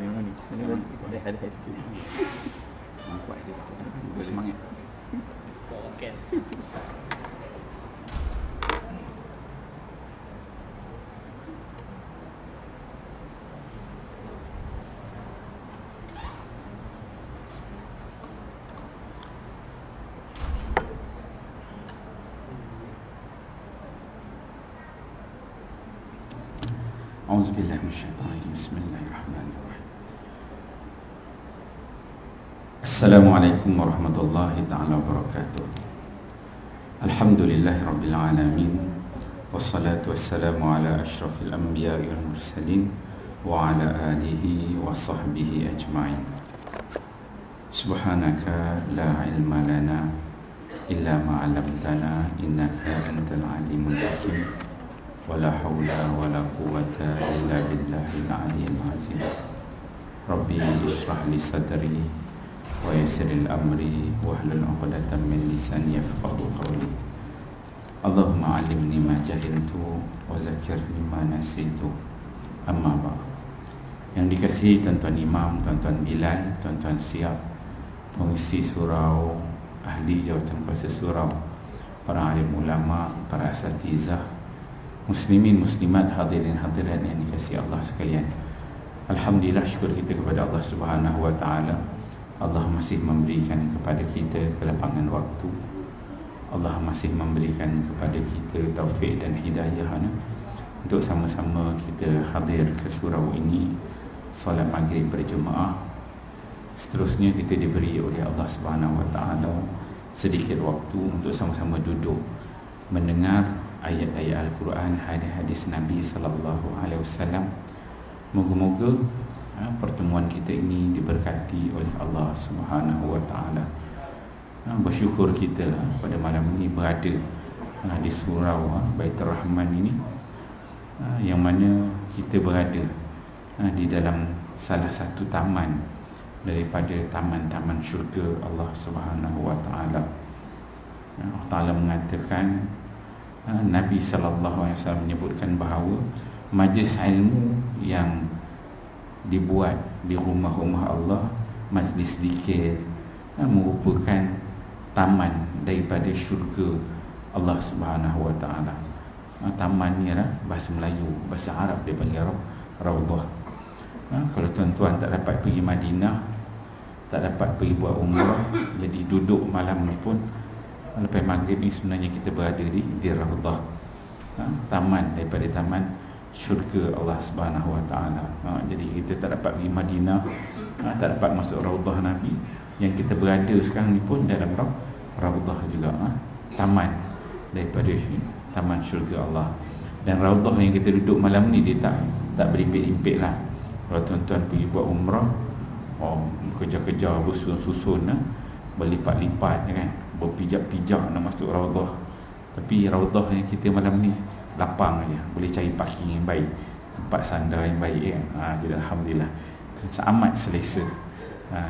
memang ni. Ada sikit. Kuat dia. Bersemangat. Okey. A'udzubillahi minasyaitonirrajim. Bismillahirrahmanirrahim. Assalamualaikum warahmatullahi taala wabarakatuh. Alhamdulillahirabbil alamin. Wassalatu wassalamu ala asyrafil anbiya'i wal mursalin wa ala alihi wa sahbihi ajma'in. Subhanaka la ilma lana illa ma 'allamtana innaka antal alimul hakim. Wala haula wala quwwata illa billahil aliyyil azim. Rabbi ishrah li sadri wa yassir li amri wahlul 'uqdatam min lisani yafqahu qawli. Allahumma 'allimni ma jahiltu wa zakkirni ma nasitu. Amma ba'd. Yang dikasihi tuan-tuan imam, tuan-tuan Bilal, tuan-tuan Siap, pengisi surau, ahli jawatan kuasa surau, para alim ulama, para asatizah, muslimin muslimat, hadirin hadirat yang dikasihi Allah sekalian. Alhamdulillah, syukur kita kepada Allah Subhanahu wa taala. Allah masih memberikan kepada kita kelapangan waktu. Allah masih memberikan kepada kita taufik dan hidayah untuk sama-sama kita hadir ke surau ini, solat maghrib berjemaah. Seterusnya kita diberi oleh Allah Subhanahu wa taala sedikit waktu untuk sama-sama duduk mendengar ayat-ayat Al-Quran, hadis-hadis Nabi sallallahu alaihi wasallam. Moga-moga pertemuan kita ini diberkati oleh Allah Subhanahu wa taala. Bersyukur kita pada malam ini berada di surau Baitur Rahman ini, yang mana kita berada di dalam salah satu taman daripada taman-taman syurga Allah Subhanahu wa taala. Allah Taala mengatakan, Nabi sallallahu alaihi wasallam menyebutkan bahawa majlis ilmu yang dibuat di rumah-rumah Allah, majlis zikir, merupakan taman daripada syurga Allah Subhanahu wa taala. Taman ni lah bahasa Melayu, bahasa Arab dia panggil Raudhah. Kalau tuan-tuan tak dapat pergi Madinah, tak dapat pergi buat umrah, jadi duduk malam ni pun lepas maghrib ni sebenarnya kita berada di Raudhah, taman daripada taman syurga Allah Subhanahu wa taala. Jadi kita tak dapat pergi Madinah, tak dapat masuk Raudhah Nabi. Yang kita berada sekarang ni pun dalam Raudhah juga, taman daripada taman syurga Allah. Dan Raudhah yang kita duduk malam ni dia tak berimpit-impit lah. Kalau tuan-tuan pergi buat umrah, kerja-kerja bersusun-susun, berlipat-lipat kan, berpijak-pijak nak masuk Raudhah. Tapi Raudhah yang kita malam ni lapang aja, boleh cari parking yang baik, tempat sandar yang baik kan. Jadi alhamdulillah amat selesa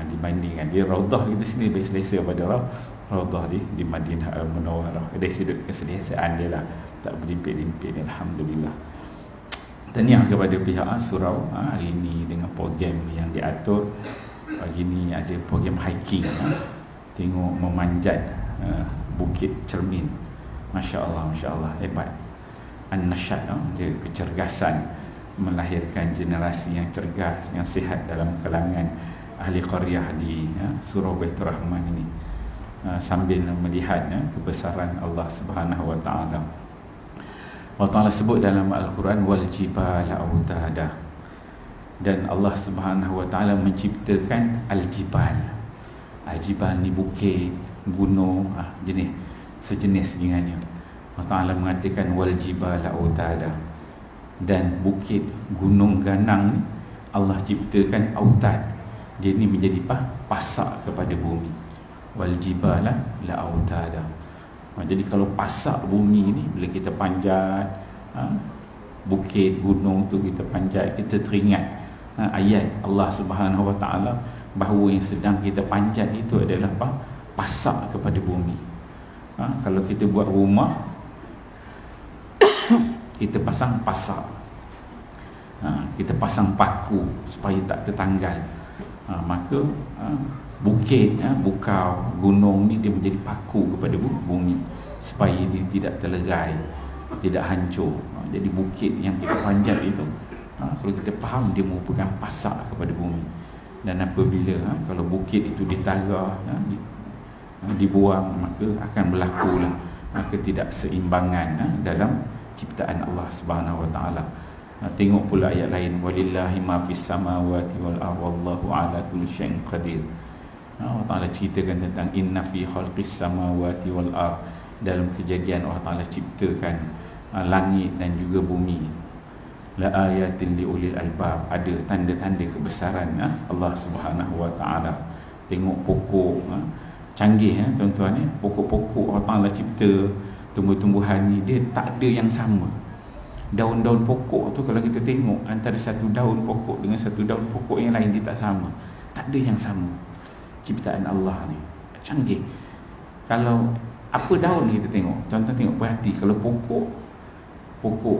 dibandingkan di Raudhah kita sini, lebih selesa pada Raudhah di Madinah Al-Munawwarah. Dari sudut keselesaan dia lah, tak berimpit-impit. Alhamdulillah. Tahniah kepada pihak surau hari ini dengan program yang diatur. Pagi ni ada program hiking, tengok memanjat Bukit Cermin. Masya Allah, hebat. An-Nasyad, dia kecergasan melahirkan generasi yang cergas, yang sihat dalam kalangan ahli qaryah di surau Baitur Rahman ini, sambil melihat kebesaran Allah Subhanahu wa taala. Allah Taala sebut dalam Al-Quran, wal jibala autada, dan Allah Subhanahu wa taala menciptakan al-jibal. Al-jibal ni bukit, gunung, sejenis dengannya. Allah Ta'ala mengatakan wal jibala autada, dan bukit, gunung, ganang Allah ciptakan autad, dia ni menjadi pasak kepada bumi. Wal jibala la autada. Jadi kalau pasak bumi ni, bila kita panjat bukit, gunung tu kita panjat, kita teringat ayat Allah Subhanahu wa taala bahawa yang sedang kita panjat itu adalah pasak kepada bumi. Kalau kita buat rumah, kita pasang pasak. Kita pasang paku supaya tak tertanggal. Maka bukit, bukau, gunung ni dia menjadi paku kepada bumi supaya dia tidak terlerai, tidak hancur. Jadi bukit yang kita panjat itu, kalau kita faham, dia merupakan pasak kepada bumi. Dan apabila kalau bukit itu ditara, dibuang, maka akan berlakulah ketidakseimbangan dalam ciptaan Allah Subhanahu Wa Taala. Tengok pula ayat lain, walillahi ma fis samawati wal ardi wallahu ala kulli syai'in qadir. Allah Taala ceritakan tentang inna fi khalqis samawati wal ardi, dalam kejadian Allah Taala ciptakan langit dan juga bumi. La ayatin li ulil albab, ada tanda-tanda kebesaran Allah Subhanahu Wa Taala. Tengok pokok, canggih tuan-tuan, pokok-pokok Allah Taala cipta, tumbuh-tumbuhan ni dia tak ada yang sama. Daun-daun pokok tu kalau kita tengok antara satu daun pokok dengan satu daun pokok yang lain, dia tak sama. Tak ada yang sama. Ciptaan Allah ni canggih. Kalau apa daun kita tengok, tuan-tuan tengok, perhati, kalau pokok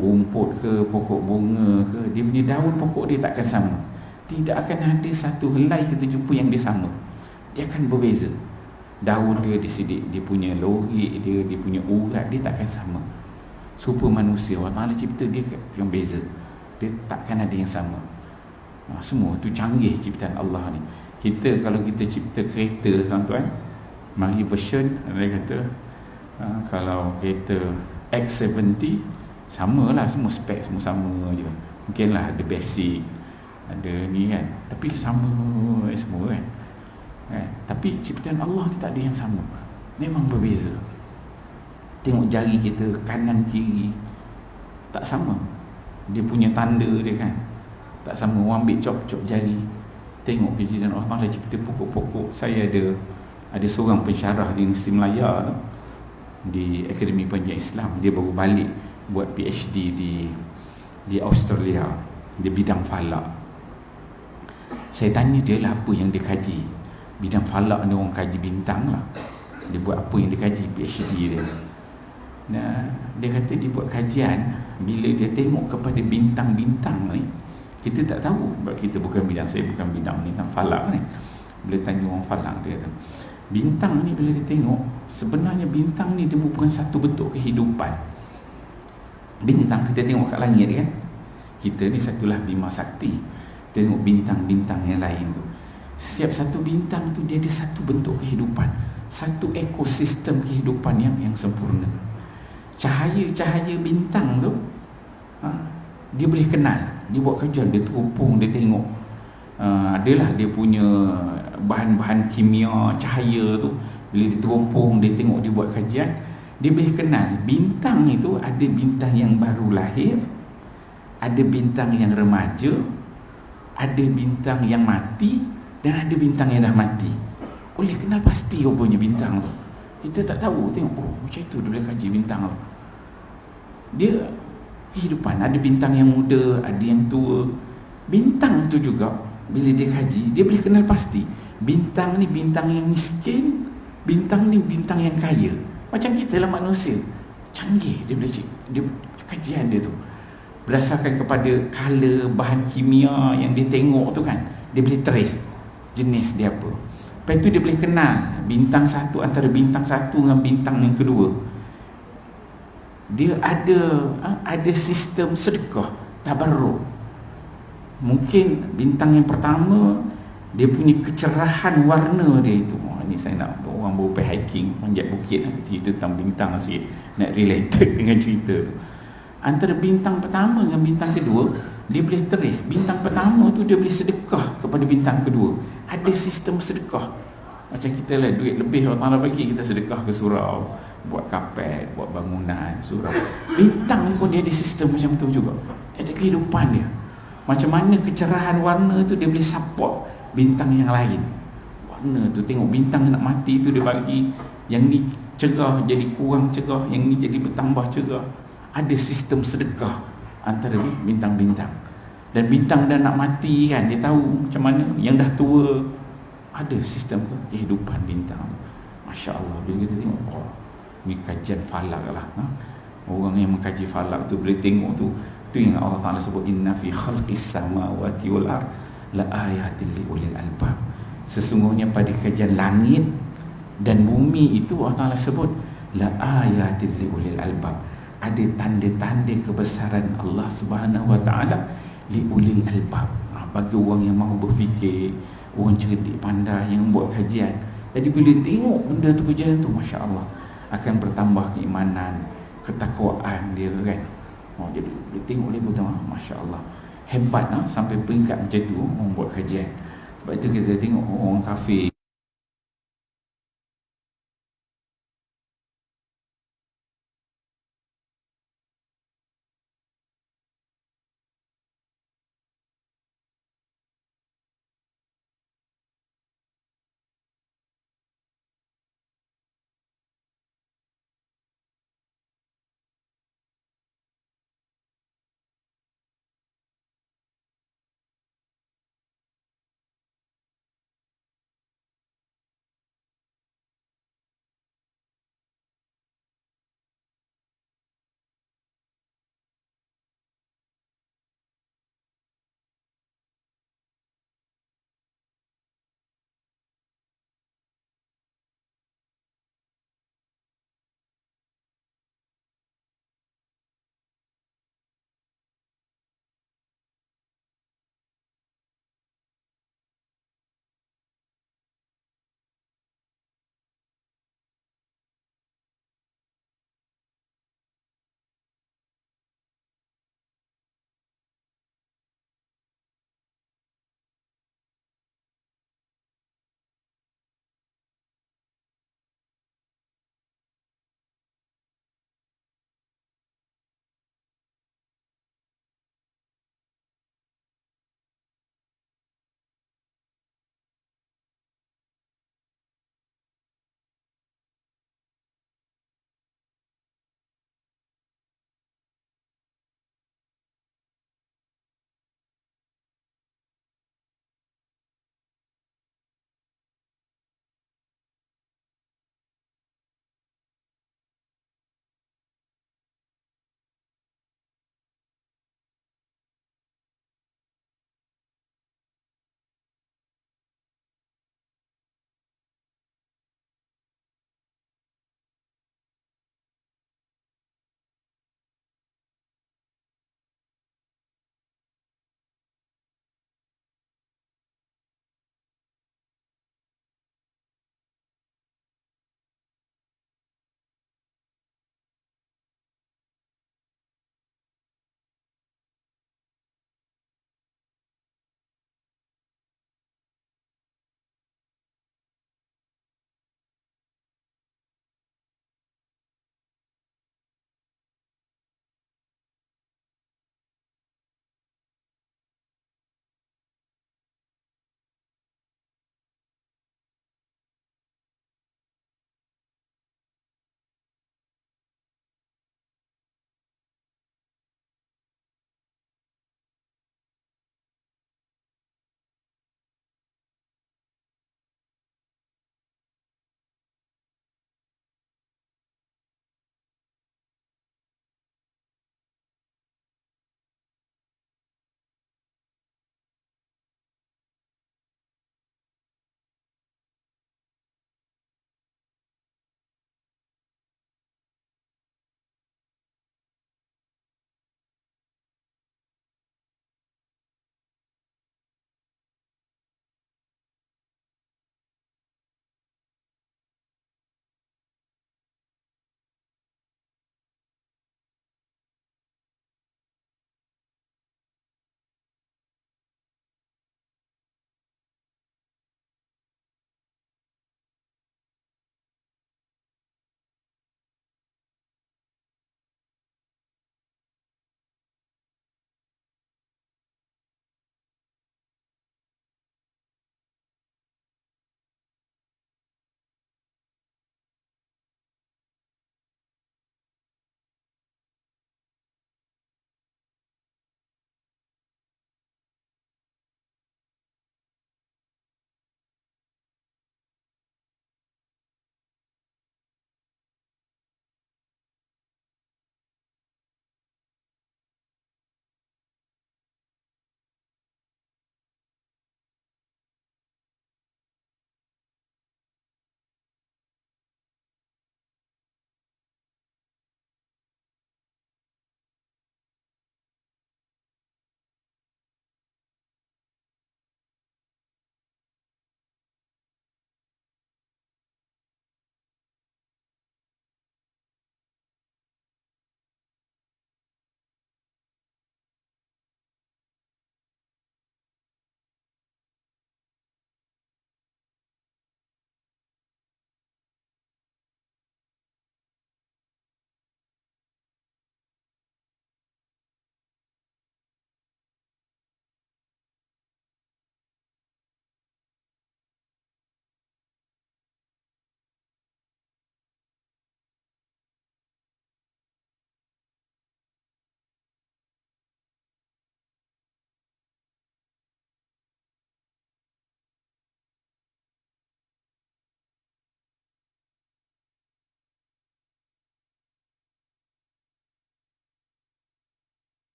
rumput ke, pokok bunga ke, dia punya daun pokok dia takkan sama. Tidak akan ada satu helai kita jumpa yang dia sama. Dia akan berbeza. Daun dia sidik, dia punya lorik dia punya urat, dia takkan sama. Super manusia, Allah Ta'ala cipta dia yang beza. Dia takkan ada yang sama. Semua tu canggih ciptaan Allah ni. Kalau kita cipta kereta, tuan-tuan, mari version, dia kata kalau kereta X70, samalah, semua spek semua sama je. Mungkinlah ada basic, ada ni kan, tapi sama semua kan. Tapi ciptaan Allah ni tak ada yang sama, memang berbeza. Tengok jari kita kanan kiri tak sama, dia punya tanda dia kan tak sama. Orang ambil cop jari. Tengok kejadian Allah Ta'ala cipta pokok-pokok. Saya ada seorang pensyarah di Universiti Melaya di Akademi Pengajian Islam. Dia baru balik buat PhD di Australia di bidang falak. Saya tanya dia lah apa yang dia kaji. Bidang falak ni orang kaji bintang lah. Dia buat apa yang dia kaji, PhD dia. Nah, dia kata dia buat kajian, bila dia tengok kepada bintang-bintang ni, kita tak tahu sebab kita bukan bidang, saya bukan bidang falak ni. Bila tanya orang falak, dia kata bintang ni bila dia tengok, sebenarnya bintang ni dia bukan satu bentuk kehidupan. Bintang kita tengok kat langit kan, kita ni satulah Bima Sakti. Tengok bintang-bintang yang lain tu, setiap satu bintang tu dia ada satu bentuk kehidupan, satu ekosistem kehidupan yang sempurna. Cahaya-cahaya bintang tu dia boleh kenal. Dia buat kajian, dia terupung, dia tengok adalah dia punya bahan-bahan kimia cahaya tu. Bila dia terupung, dia tengok, dia buat kajian, dia boleh kenal bintang itu. Ada bintang yang baru lahir, ada bintang yang remaja, ada bintang yang mati, dan ada bintang yang dah mati. Boleh kenal pasti rupanya bintang tu. Kita tak tahu, tengok, macam itu dia boleh kaji bintang tu. Dia kehidupan, ada bintang yang muda, ada yang tua. Bintang tu juga bila dia kaji, dia boleh kenal pasti bintang ni bintang yang miskin, bintang ni bintang yang kaya. Macam kita lah manusia, canggih dia boleh dia kajian dia tu berdasarkan kepada color, bahan kimia yang dia tengok tu kan, dia boleh trace jenis dia apa. Lepas tu dia boleh kenal bintang satu antara bintang satu dengan bintang yang kedua. Dia ada sistem sedekah, tabarruk. Mungkin bintang yang pertama dia punya kecerahan warna dia itu. Ini saya nak orang baru pergi hiking, manjat bukit, cerita tentang bintang sikit, nak related dengan cerita tu. Antara bintang pertama dengan bintang kedua, dia boleh trace. Bintang pertama tu dia boleh sedekah kepada bintang kedua. Ada sistem sedekah. Macam kita lah, duit lebih Allah bagi, kita sedekah ke surau, buat kapet, buat bangunan, surau. Bintang pun dia ada sistem macam tu juga. Ada kehidupan dia. Macam mana kecerahan warna tu dia boleh support bintang yang lain. Warna tu, tengok bintang nak mati tu dia bagi, yang ni cerah jadi kurang cerah, yang ni jadi bertambah cerah. Ada sistem sedekah antara bintang-bintang. Dan bintang dah nak mati kan, dia tahu macam mana. Yang dah tua, ada sistem kehidupan bintang. Masya Allah, bila kita tengok, ni kajian falak lah. Orang yang mengkaji falak tu boleh tengok tu, Tu yang Allah Ta'ala sebut, inna fi khalqis samawati wal ard la ayatil li ulil albab. Sesungguhnya pada kerajaan langit dan bumi itu Allah Ta'ala sebut la ayatil li ulil albab, ada tanda-tanda kebesaran Allah Subhanahu wa Ta'ala li ulil albab, bagi orang yang mahu berfikir, orang cerdik pandai yang buat kajian. Jadi bila tengok benda tu, kejadian tu, Masya Allah, akan bertambah keimanan, ketakwaan dia kan. Jadi dia tengok dia betul, Masya Allah, hebat sampai peringkat macam tu orang buat kajian. Sebab itu kita tengok orang kafir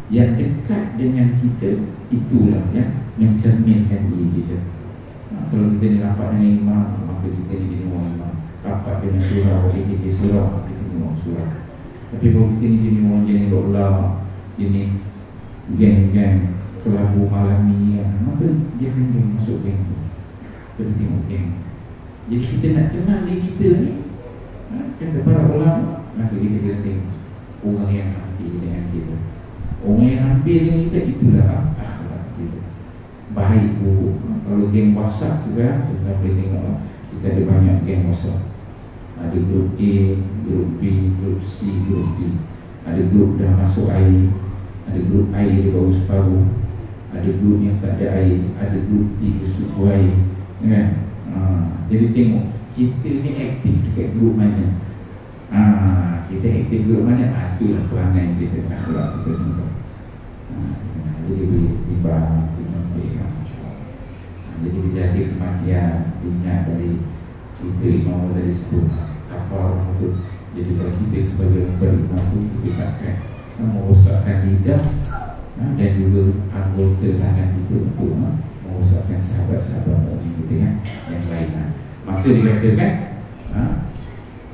yang dekat dengan kita itulah yang mencerminkan diri kita. Kalau kita ni rapat dengan imam, maka kita ni jadi orang imam. Rapat dengan surau, kita surau, maka kita ni orang surau. Tapi kalau kita ni jadi orang jenis ulama, jenis geng-geng kelabu malam ni, maka dia akan masuk geng tu. Kita tengok geng. Jadi kita nak kenal diri kita ni, kata para ulama, maka kita kena tengok orang yang hampir dengan kita. Orang yang hampir dengan kita, itulah akhlak kita. Baik buruk. Kalau geng WhatsApp juga, kita boleh tengok kita ada banyak geng WhatsApp. Ada grup A, grup B, grup C, grup D. Ada grup dah masuk air, ada grup air dia baru separuh, ada grup yang tak ada air, ada grup 3 suku air, kan? Jadi tengok kita ni aktif dekat grup mana. Kita aktif grup mana, itulah perangai kita, akhlak kita ni. Jadi tiba jadi bila ada kematian, ingat dari cerita Imam Ghazali sebut kafar itu. Jadi kalau kita sebagai perimam itu, kita takkan merosakkan lidah dan juga anggota tangan kita untuk merosakkan sahabat-sahabat mukmin kita yang lain. Maka dikatakan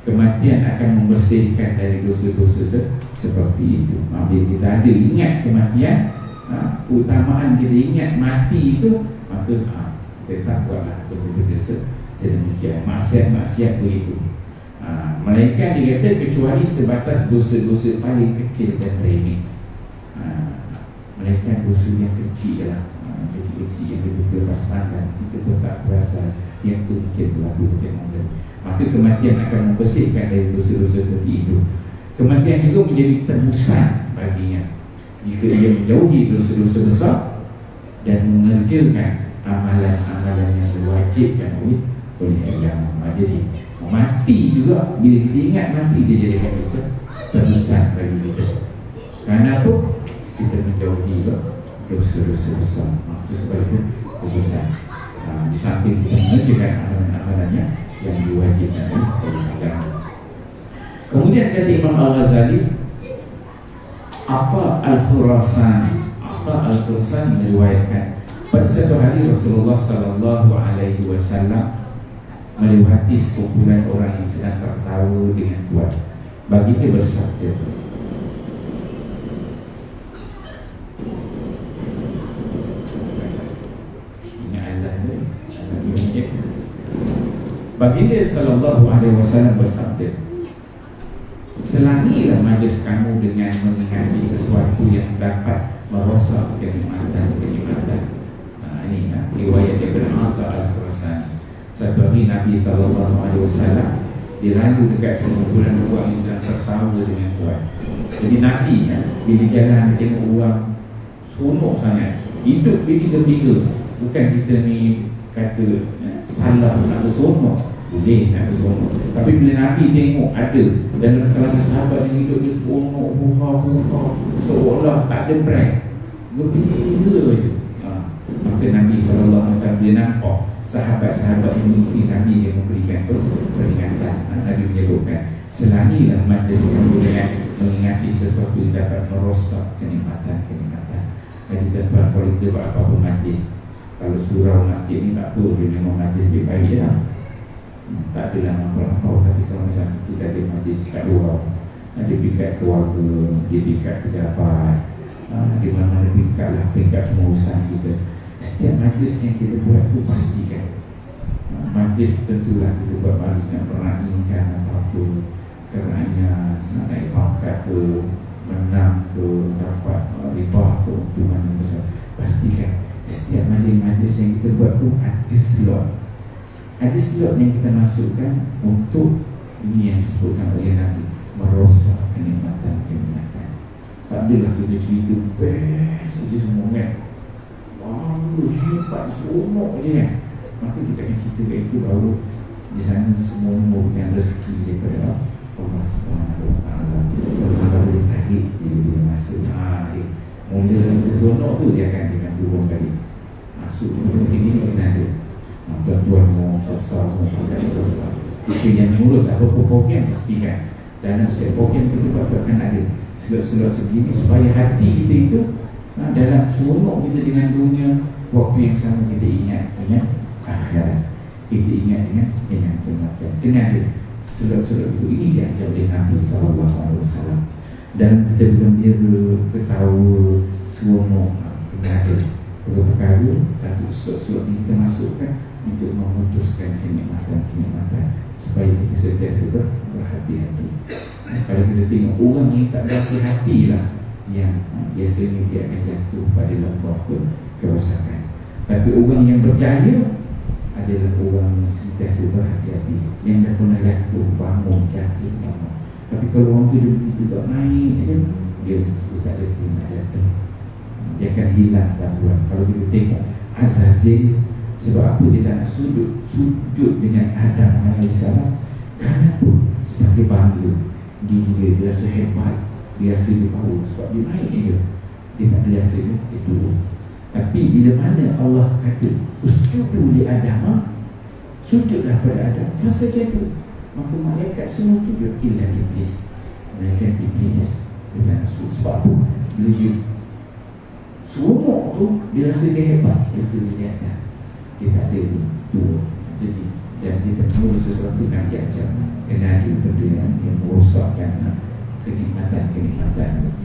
kematian akan membersihkan dari dosa-dosa seperti itu. Bila kita ada ingat kematian, keutamaan kita ingat mati itu, maka kita tak buatlah betul-betul sedemikian maksiat-maksiat begitu. Melainkan dia kata kecuali sebatas dosa-dosa paling kecil dan remeh. Melainkan dosa yang kecil lah, kecil-kecil yang kita lepas pandang, kita pun tak terasa yang itu mungkin berlaku dengan saya. Maka kematian akan membersihkan dari dosa-dosa seperti itu. Kematian juga menjadi tebusan baginya jika dia menjauhi dosa-dosa besar dan mengerjakan amalan-amalan yang diwajibkan oleh agama. Jadi mati juga, bila kita ingat mati, dia jadikan kita tebusan bagi kita. Kerana apa? Kita menjauhi dosa-dosa besar. Itu sebab itu tebusan. Di samping kita mengerjakan amalan-amalannya yang diwajibkan oleh agama. Kemudian kata Imam Al-Ghazali, apa Al-Khurasani? Apa Al-Khurasani meriwayatkan pada satu hari Rasulullah sallallahu alaihi wasallam melewati sekumpulan orang yang sedang tertawa dengan kuat. Baginda bersabda, ini azan ni. Baginda sallallahu alaihi wasallam bersabda, selangilah majlis kamu dengan mengingati sesuatu yang dapat merosak kenikmatan. Ini riwayat Ibn Atta Al-Khurasani. Satu hari Nabi SAW dia lalu dekat sekumpulan orang yang sedang tertawa dengan kuat. Jadi Nabi bila jalan tengok orang seronok sangat, hidup dia gembira. Bukan kita ni kata salah nak berseronok, boleh nak berseronok. Tapi bila Nabi tengok ada dalam kalangan sahabat yang hidup dia seronok, buha-buha, seolah tak ada break, gembira je. Maka Nabi SAW dia nampak sahabat-sahabat yang mengikuti Nabi yang memberikan peringatan. Nabi menyebutkan, selangilah majlis kamu dengan mengingati sesuatu yang dapat merosak kenikmatan. Jadi tuan-tuan, kalau kita buat apa-apa majlis, kalau surau masjid ni tak tahu dia memang majlis baik-baik lah, tak adalah nampak-nampak. Tapi kalau misalnya kita ada majlis kat luar, ada pikat keluarga, dia pikat pejabat, di mana-mana pikat lah, pikat pengurusan kita. Setiap majlis yang kita buat tu pastikan majlis tentulah kita buat majlis yang meraihkan apa-apa, kerana nak naik pangkat ke, menang ke, dapat ribah ke, keuntungan yang besar. Pastikan setiap majlis-majlis yang kita buat tu ada slot yang kita masukkan untuk ini yang disebutkan oleh Nabi, merosak kenikmatan. Tak adalah kita cerita best saja semua kan, hebat, seronok je kan. Maka kita akan cerita kat itu, baru di sana semua memberikan rezeki daripada Allah Subhanahu Wa Taala. Allah boleh tarik dia masa mula seronok tu, dia akan turun kali masuk ini kena ada tuan-tuan mau susah, mau pakai susah. Itu yang mengurus apa program, pastikan dalam setiap program itu akan ada Selok-selok segini supaya hati kita itu dalam seronok kita dengan dunia, waktu yang sama kita ingat dengan akhirat, kita ingat dengan kematian. Kena ada selok-selok itu. Ini diajar oleh Nabi SAW. Dan kita bergembira, ketawa, seronok, kena ada perkara satu selok-selok ini kita masukkan untuk memutuskan kenikmatan supaya kita sentiasa berhati-hati. Kalau kita tengok orang yang tak berhati-hati lah yang biasanya dia akan jatuh pada lembah kerosakan. Tapi orang yang berjaya adalah orang yang sentiasa berhati-hati, yang dah pernah jatuh, bangun, jatuh, bangun. Tapi kalau orang tu dia begitu tak naik dia tak ada nak jatuh, dia akan hilang gangguan. Kalau kita tengok Azazil, sebab apa dia tak nak sujud dengan Adam AS? Kenapa? Sebab dia bangga dia rasa hebat, dia rasa dia power. Sebab dia naik dia tak biasa dia turun. Tapi bila mana Allah kata usjudu li Adam, sujudlah pada Adam, masa jatuh, maka malaikat semua sujud illa iblis. Malaikat iblis dengan sujud. Sebab apa? Bila dia seronok tu, dia rasa dia hebat, dia rasa dia atas, dia tak ada tu. Jadi dan kita mengurus sesuatu yang diajar, kena ada benda yang merosakkan kenikmatan.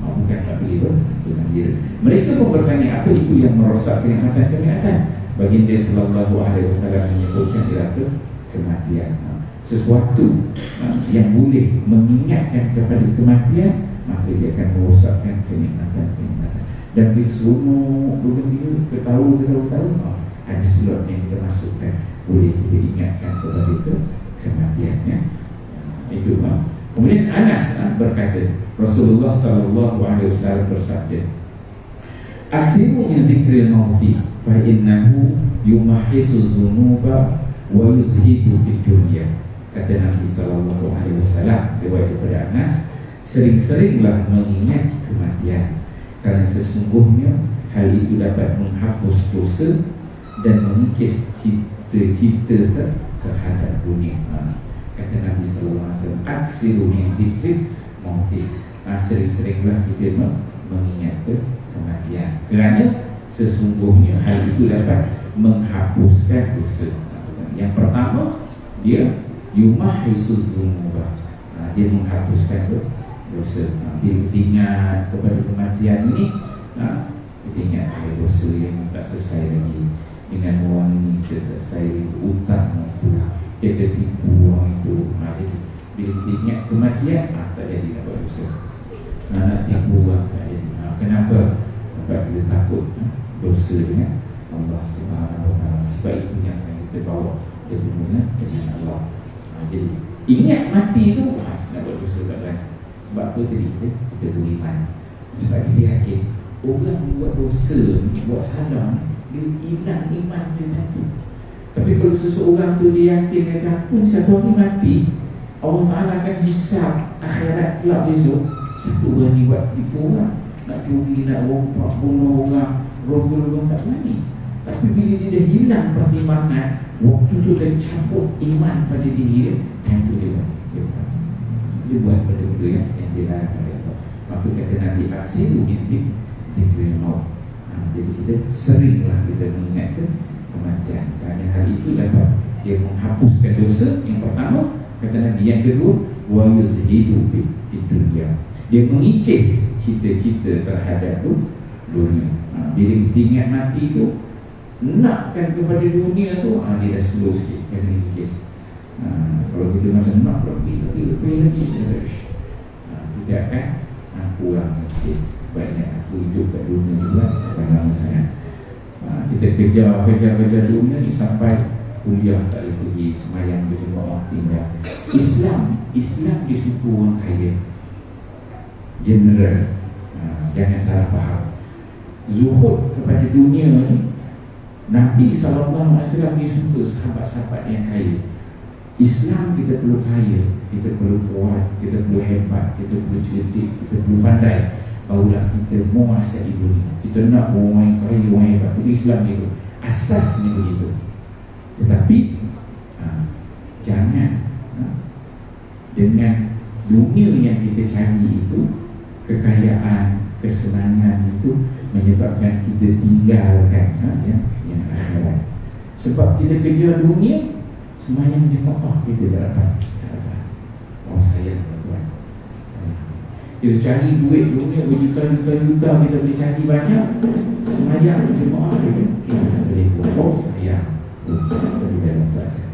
Bukan tak boleh dengan diri. Mereka pun bertanya, apa itu yang merosak kenikmatan? Baginda sallallahu alaihi wasallam menyebutkan ialah kematian. Sesuatu yang boleh mengingatkan kepada kematian, maka dia akan merosakkan kenikmatan. Dan kita semua bergembira, ketawa, ada slot yang kita masukkan, boleh kita ingatkan kepada kematiannya. Itu. Kemudian Anas berkata, Rasulullah sallallahu alaihi wasallam bersabda, "Aksiru min dzikril mauti fa innahu yumahisu dzunuba wa yuzhidu fid dunya." Kata Nabi sallallahu alaihi wasallam riwayat daripada Anas, sering-seringlah mengingat kematian, kerana sesungguhnya hal itu dapat menghapus dosa dan mengikis cita-cita terhadap dunia. Kata Nabi sallallahu alaihi wasallam, aksiru min dzikril mauti, sering-seringlah kita mengingat kematian, kerana sesungguhnya hal itu dapat menghapuskan dosa. Yang pertama, dia yumahisu dzunuba, dia menghapuskan dosa. Bila kita ingat kepada kematian ini, kita ingat dosa yang tak selesai lagi dengan orang ini, kita selesai utang itu, kita tipu orang itu. Jadi bila kita ingat kematian, tak jadi dapat dosa. Nak tipu orang tak jadi. Kenapa? Sebab kita takut dosa dengan Allah Subhanahu Wa Taala. Sebab itu yang kita bawa hubungan dengan Allah. Jadi ingat mati itu nak buat dosa tak kan? Sebab apa tadi kita beriman. Sebab kita yakin orang buat dosa ni, buat salah, dia hilang iman dia nanti. Tapi kalau seseorang tu dia yakin, kata pun satu hari mati, Allah Ta'ala akan hisab akhirat pula besok. Siapa berani buat tipu orang, nak curi, nak rompak, bunuh orang, rogol-rogol, tak berani. Tapi bila dia dah hilang pertimbangan, waktu tu dah cabut iman pada diri dia, yang tu dia buat benda-benda yang dia larang pada Allah. Maka kata Nabi, aksiru min dzikril maut. Jadi kita seringlah kita mengingatkan kematian, kerana hal itu dapat dia menghapuskan dosa. Yang pertama, kata Nabi. Yang kedua, wa yuzhidu fid dunya, dia mengikis cita-cita terhadap dunia. Bila kita ingat mati tu, nakkan kepada dunia tu, dia dah slow sikit, kena mengikis. Kalau kita macam nak lebih lagi, kita akan kurang sikit. Banyak aku hidup kat dunia juga, tak lama sangat. Kita kerja dunia ni sampai kuliah tak boleh pergi, semayang berjemaah tinggal. Islam dia suka orang kaya, general. Jangan salah faham. Zuhud kepada dunia ni, Nabi SAW dia suka sahabat-sahabat yang kaya. Islam kita perlu kaya, kita perlu kuat, kita perlu hebat, kita perlu cerdik, kita perlu pandai, barulah kita menguasai dunia. Kita nak orang yang kaya, orang yang hebat. Islam itu asasnya begitu. Tetapi jangan dengan dunia yang kita cari itu kekayaan, kesenangan itu menyebabkan kita tinggalkan yang akhirat. Sebab kita kerja dunia, sembahyang jemaah kita tak dapat. Oh sayang tuan. Kita cari duit dunia berjuta-juta kita boleh cari banyak, sembahyang jemaah kita tak boleh buat. Oh sayang. Dari dalam bahasa.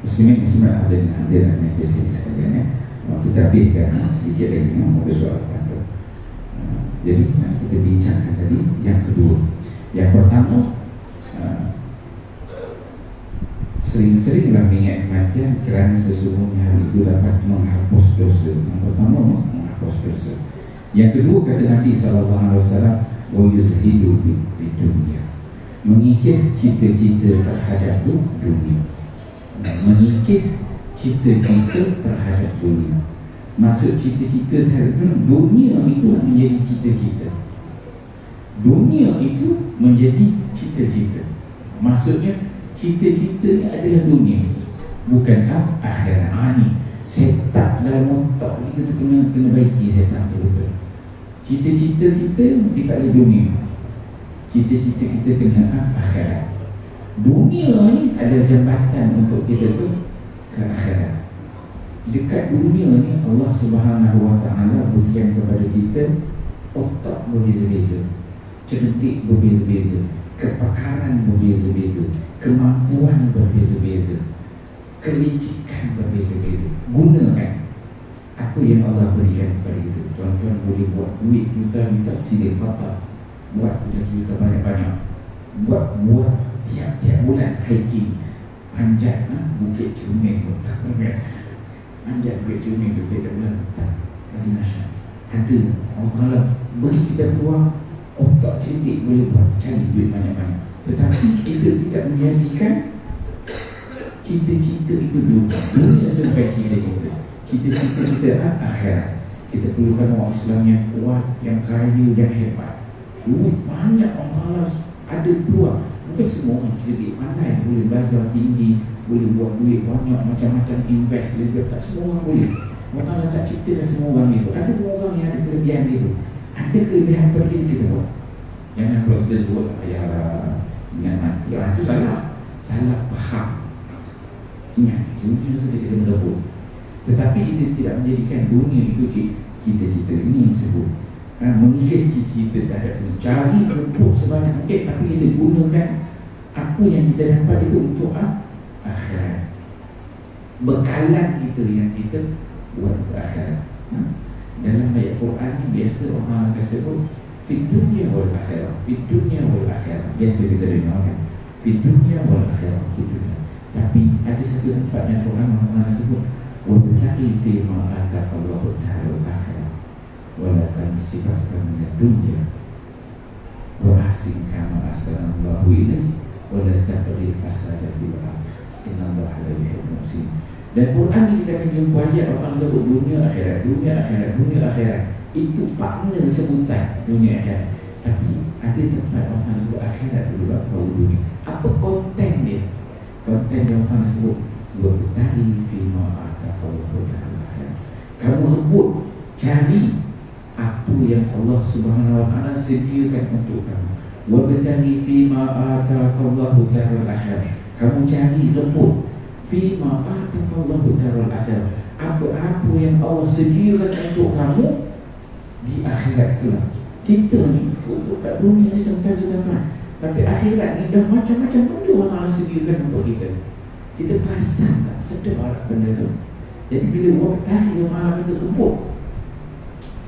Muslimin hadirin yang disini sekalian ya. Kita habiskan sedikit lagi mau soal apa. Jadi kita bincangkan tadi yang kedua. Yang pertama, sering-seringlah mengingat kematian kerana sesungguhnya hal itu dapat menghapus dosa. Yang pertama, menghapus dosa. Yang kedua, kata Nabi SAW, wa yuzhidu fi dunia, mengikis cita-cita terhadap dunia. Mengikis cita-cita terhadap dunia. Maksud cita-cita terhadap dunia itu menjadi cita-cita. Dunia itu menjadi cita-cita. Maksudnya cita-cita ni adalah dunia, bukan akhirat. Ni setak dalam otak kita tu kena baiki setak tu betul. Cita-cita kita pada dunia, cita-cita kita kena akhirat. Dunia ni adalah jambatan untuk kita tu ke akhirat. Dekat dunia ni Allah Subhanahu Wa Taala berikan kepada kita otak berbeza-beza, cerdik berbeza-beza, kepakaran berbeza-beza, kemampuan berbeza-beza, kelicikan berbeza-beza. Gunakan apa yang Allah berikan kepada kita. Tuan-tuan boleh buat duit juta-juta silih fata, buat juta-juta banyak-banyak, buat tiap-tiap bulan hiking, panjat Bukit Cermin, panjat Bukit Cermin tiap bulan. Tadi nasyat ada orang kalau beri kita peluang, otak cerdik boleh buat cari duit banyak-banyak. Tetapi kita tidak menjadikan kita-kita itu dunia itu bukan kita-kita. Kita-kita kita akhirat. Kita perlukan orang Islam yang kuat, yang kaya, yang hebat. Duit banyak, orang malas, ada peluang. Bukan semua orang cerdik, pandai, boleh belajar tinggi, boleh buat duit banyak, macam-macam invest, tak semua orang boleh. Orang Allah tak ciptakan semua orang itu. Ada orang yang ada kelebihan itu. Ada kelebihan pada kita buat. Jangan kalau kita sebut ayah ingat mati, itu salah faham. Ingat, dunia itu kita mendebut. Tetapi kita tidak menjadikan dunia itu cita-cita. Ini yang disebut mengikis cita-cita terhadap mencari untuk sebanyak mungkin. Tapi kita gunakan apa yang kita dapat itu untuk akhirat. Bekalan kita yang kita buat akhirat. Dalam ayat Quran ni biasa orang akan sebut fid dunya wal akhirah, fid dunya wal akhirah. Biasa kita dengar kan, fid dunya wal akhirah, fid dunya. Tapi ada satu tempat yang orang sebut wa billahi fi ma ataka Allahu ta'ala akhirah wa la tansibaka min dunya wa ahsin kama ahsana Allahu ilayk wa la tabghi fasada fil ardh innallaha la yuhibbul mufsidin. Dan Quran ni kita akan jumpa ayat orang sebut dunia akhirat, dunia akhirat, dunia akhirat. Itu partner sebutan dunia akhirat. Tapi ada tempat orang sebut akhirat dulu baru dunia. Apa konten dia? Konten yang orang sebut wabtaghi fima ataka Allahu ta'ala. Kamu rebut, cari apa yang Allah Subhanahu wa ta'ala sediakan untuk kamu. Wabtaghi fima ataka Allahu ta'ala. Kamu cari, rebut fima ataka Allahu ta'ala. Apa-apa yang Allah sediakan untuk kamu di akhirat kelak. Kita ni untuk kat dunia ni sebentar kita dapat, tapi akhirat ni dah macam-macam benda Allah sediakan untuk kita. Kita perasan tak sedap benda tu. Jadi bila waktu yang Allah kata rebut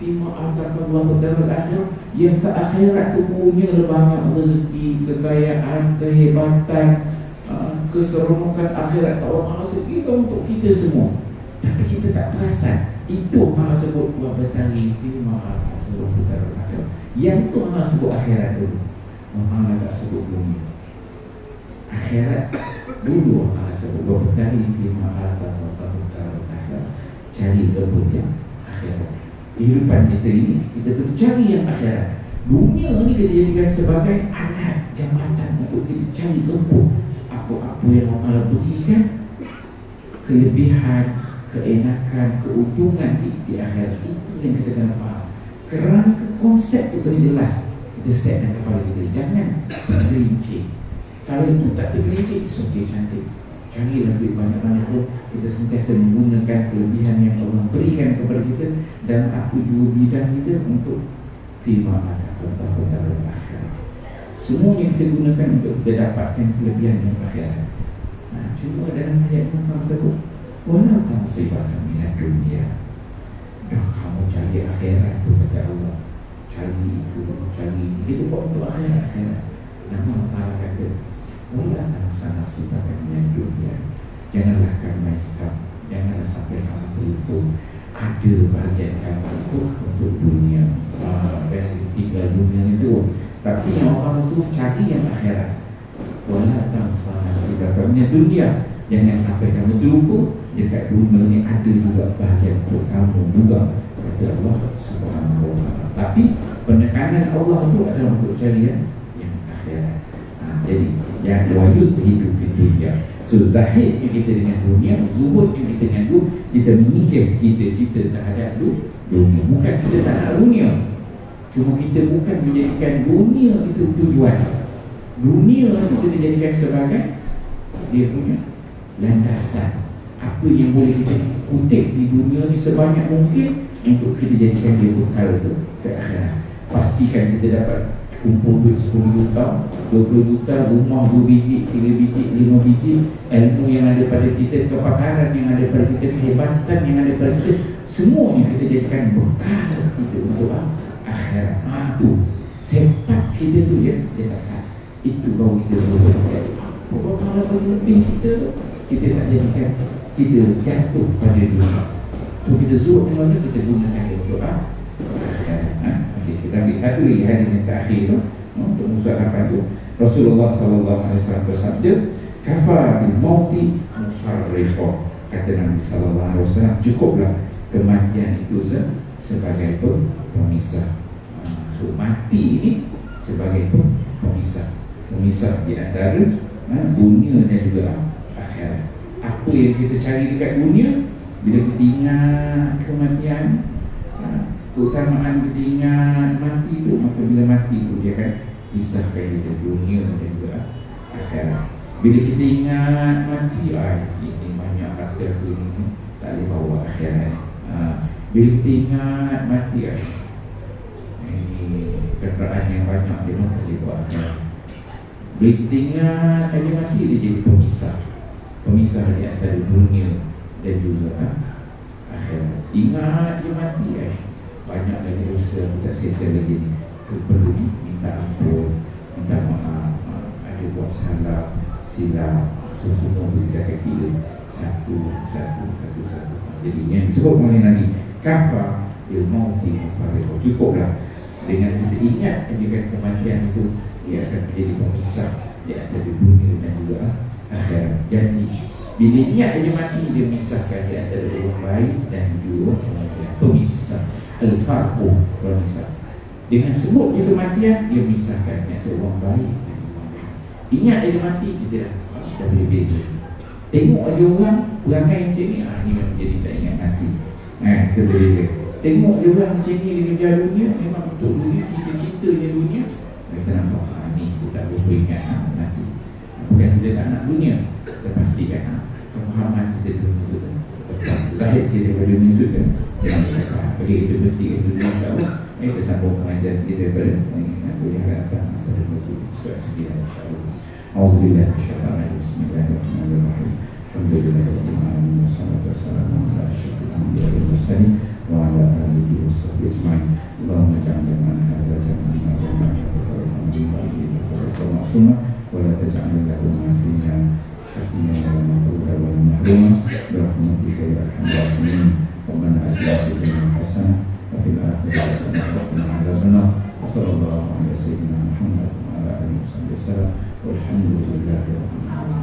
fima ataka Allahu ta'ala, yang ke akhirat tu punya banyak rezeki, kekayaan, kehebatan, keseronokan akhirat Allah sediakan untuk kita semua. Tapi kita tak perasan. Itu Allah sebut wabtaghi fima ataka Allahu ta'ala. Yang tu Allah sebut akhirat dulu. Allah tak sebut dunia. Akhirat dulu Allah sebut wabtaghi fima ataka Allahu ta'ala. Cari rebut yang akhirat. Kehidupan kita ini kita perlu cari yang akhirat. Dunia ni kita jadikan sebagai alat jambatan untuk kita cari rebut apa-apa yang Allah berikan, kelebihan, keenakan, keuntungan di akhirat. Itu yang kita kena faham. Kerana konsep itu kena jelas. Kita set dalam kepala kita. Jangan tergelincir. Kalau itu tak tergelincir, it's okay, cantik. Carilah duit banyak-banyak tu. Kita sentiasa menggunakan kelebihan yang Allah berikan kepada kita dan apa jua bidang kita untuk fima ataka Allahu ta'ala akhirat. Semuanya kita gunakan untuk kita dapatkan kelebihan yang akhirat. Cuma dalam ayat Allah sebut wala tansibaka minad dunya. Dah kamu cari akhirat tu kata Allah. Cari itu, cari itu buat untuk akhirat. Nama Allah kata wala tansibaka minad dunya. Janganlah kamu hisap, janganlah sampai kamu terlupa ada bahagian kamu itu untuk dunia. Dan tinggal dunia itu. Tapi yang orang itu cari yang akhirat. Wala tansibaka minad dunya. Jangan sampai kamu terlupa dekat dunia ni ada juga bahagian untuk kamu juga, kata Allah Subhanahu wa ta'ala. Tapi penekanan Allah itu adalah untuk cari yang akhirat. Jadi yang wajud hidup di dunia. So zahid yang kita dengan dunia, zuhud yang kita dengan dunia, kita mengikis cita-cita terhadap dunia. Bukan kita tak nak dunia, cuma kita bukan menjadikan dunia itu tujuan. Dunia itu kita jadikan sebagai dia punya landasan. Apa yang boleh kita kutip di dunia ni sebanyak mungkin untuk kita jadikan dia bekal tu ke akhirat. Pastikan kita dapat kumpul duit 10 juta, 20 juta, rumah 2 biji, 3 biji, 5 biji, ilmu yang ada pada kita, kepakaran yang ada pada kita, kehebatan yang ada pada kita, semuanya kita jadikan bekal kita untuk akhirat. Itu sepak kita tu dia tak. Itu baru kita berbuat. Pokok kalau lebih kita tak jadikan, kita jatuh pada dunia. So kita zuhud dengan dia, kita gunakan dia untuk akhirat. Okay, kita ambil satu lagi hadis yang terakhir tu, untuk musuh tu. Rasulullah SAW bersabda, kafar bil mauti mufarriqah. Kata Nabi SAW, cukuplah kematian itu sebagai pemisah. So mati ini sebagai pemisah di antara dunia dan juga akhirat. Apa yang kita cari dekat dunia, bila kita ingat kematian, keutamaan kita ingat mati tu, maka bila mati tu dia akan pisahkan kita dunia dan juga akhirat. Bila kita ingat mati, ini banyak kata aku ni tak boleh bawa akhirat. Bila kita ingat mati, ini kenderaan yang banyak dia tak boleh bawa akhirat. Bila kita ingat dia mati, dia jadi pemisah di antara dunia dan juga akhirat. Ingat dia mati, banyak lagi dosa kita settle lagi ni. Perlu minta ampun, minta maaf, ada buat salah, silap, semua kita kira satu. Jadi yang disebut oleh Nabi, kafar bil mauti mufarriqah. Cukuplah dengan kita ingat ajakan kematian itu, dia akan menjadi pemisah di antara dunia dan juga akhirat. Jadi bila ingat aja mati, dia misahkan di antara orang baik dan juga pemisah. Al-Farqu pemisah. Dengan sebut dia kematian, dia misahkan di antara orang baik dan orang baik. Ingat aja mati, kita dah boleh beza. Tengok aja orang perangai macam ni, ni memang jadi tak ingat mati. Kita boleh beza. Tengok je orang macam ni dia kejar dunia, memang untuk dunia, cita-citanya dunia. Kita nampak, ni kita tak boleh ingat mati. Bukan kita tak nak dunia, kita pastikan pemahaman kita dunia tu zahid kita daripada dunia tu jangan kita bagi kita berhenti ke dunia tahu. Kita sambung pengajaran kita daripada boleh harapkan pada waktu surat 9 insyaAllah. Auzubillah minasyaitanir rajim. Bismillahirrahmanirrahim. Alhamdulillahirabbil alamin. Wassalatu wassalamu ala asyrofil anbiya'i wal mursalin wa ala alihi washabbihi ajma'in. Allahumma ja'alna min hadza jam'an ma'rufan wa la taj'alna lahu ma'fiyan syaqiyyan wa la matruha wa la mahruma bi rahmatika ya arhamar rahimin. Rabbana atina fid dunya hasanah wa fil akhirati hasanah wa qina adzabannar. Sallallahu alaihi wasallam Muhammad wa ala alihi wasallam. Walhamdulillahi rabbil alamin.